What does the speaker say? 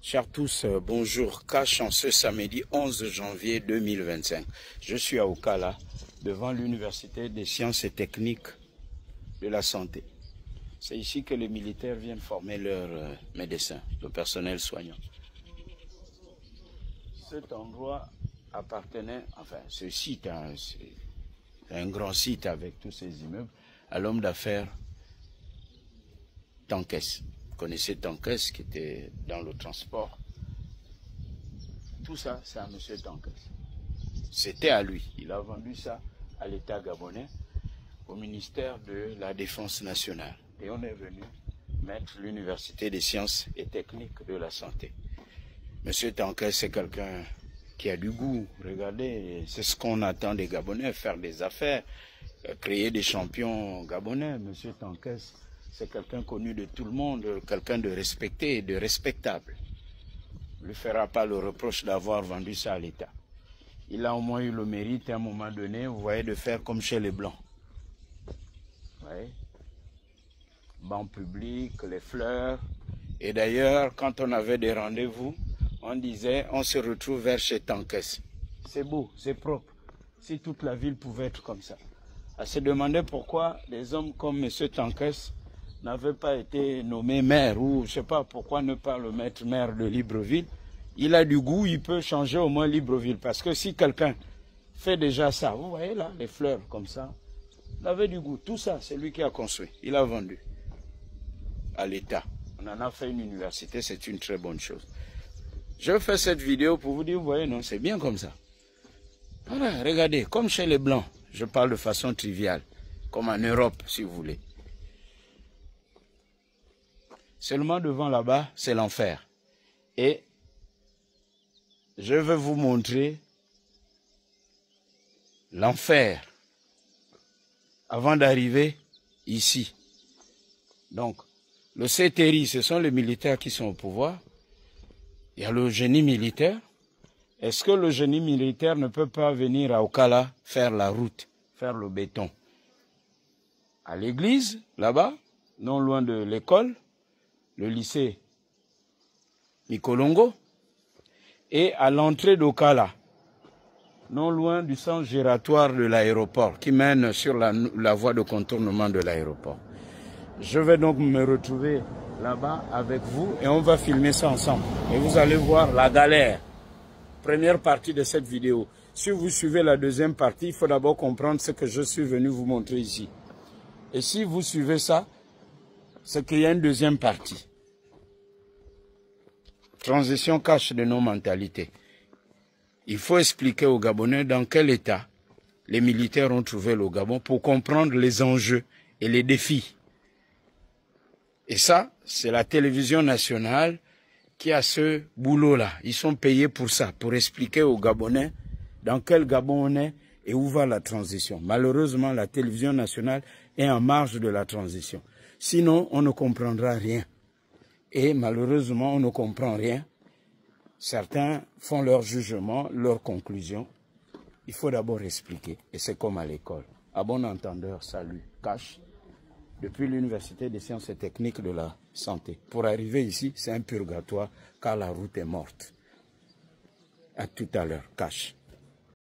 Chers tous, bonjour. Cash en ce samedi 11 janvier 2025. Je suis à Okala, devant l'Université des sciences et techniques de la santé. C'est ici que les militaires viennent former leurs médecins, le personnel soignant. Cet endroit appartenait, enfin ce site, c'est un grand site avec tous ces immeubles, à l'homme d'affaires Tankès. Vous connaissez Tankès qui était dans le transport. Tout ça, c'est à M. Tankès. C'était à lui. Il a vendu ça à l'État gabonais, au ministère de la Défense nationale. Et on est venu mettre l'Université des sciences et techniques de la santé. M. Tankès, c'est quelqu'un qui a du goût. Regardez, c'est ce qu'on attend des Gabonais, faire des affaires, créer des champions gabonais. M. Tankès, c'est quelqu'un connu de tout le monde, quelqu'un de respecté et de respectable. On ne lui fera pas le reproche d'avoir vendu ça à l'État. Il a au moins eu le mérite à un moment donné, vous voyez, de faire comme chez les Blancs. Vous voyez, banc public, les fleurs. Et d'ailleurs, quand on avait des rendez-vous, on disait, on se retrouve vers chez Tankès. C'est beau, c'est propre. Si toute la ville pouvait être comme ça. À se demander pourquoi des hommes comme M. Tankès n'avaient pas été nommés maire, ou je ne sais pas pourquoi ne pas le mettre maire de Libreville. Il a du goût, il peut changer au moins Libreville. Parce que si quelqu'un fait déjà ça, vous voyez là, les fleurs comme ça, il avait du goût. Tout ça, c'est lui qui a construit. Il a vendu à l'État. On en a fait une université, c'est une très bonne chose. Je fais cette vidéo pour vous dire, vous voyez, non, c'est bien comme ça. Voilà, regardez, comme chez les Blancs, je parle de façon triviale, comme en Europe, si vous voulez. Seulement devant là-bas, c'est l'enfer. Et je vais vous montrer l'enfer avant d'arriver ici. Donc, le CTRI, ce sont les militaires qui sont au pouvoir. Il y a le génie militaire. Est-ce que le génie militaire ne peut pas venir à Okala faire la route, faire le béton? À l'église, là-bas, non loin de l'école, le lycée Mikolongo, et à l'entrée d'Okala, non loin du centre giratoire de l'aéroport, qui mène sur la voie de contournement de l'aéroport. Je vais donc me retrouver là-bas avec vous et on va filmer ça ensemble. Et vous allez voir la galère. Première partie de cette vidéo. Si vous suivez la deuxième partie, il faut d'abord comprendre ce que je suis venu vous montrer ici. Et si vous suivez ça, c'est qu'il y a une deuxième partie. Transition cache de nos mentalités. Il faut expliquer aux Gabonais dans quel état les militaires ont trouvé le Gabon pour comprendre les enjeux et les défis. Et ça, c'est la télévision nationale qui a ce boulot-là. Ils sont payés pour ça, pour expliquer aux Gabonais dans quel Gabon on est et où va la transition. Malheureusement, la télévision nationale est en marge de la transition. Sinon, on ne comprendra rien. Et malheureusement, on ne comprend rien. Certains font leur jugement, leur conclusion. Il faut d'abord expliquer. Et c'est comme à l'école. À bon entendeur, salut, Cash. Depuis l'Université des sciences et techniques de la santé. Pour arriver ici, c'est un purgatoire car la route est morte. À tout à l'heure, Cash.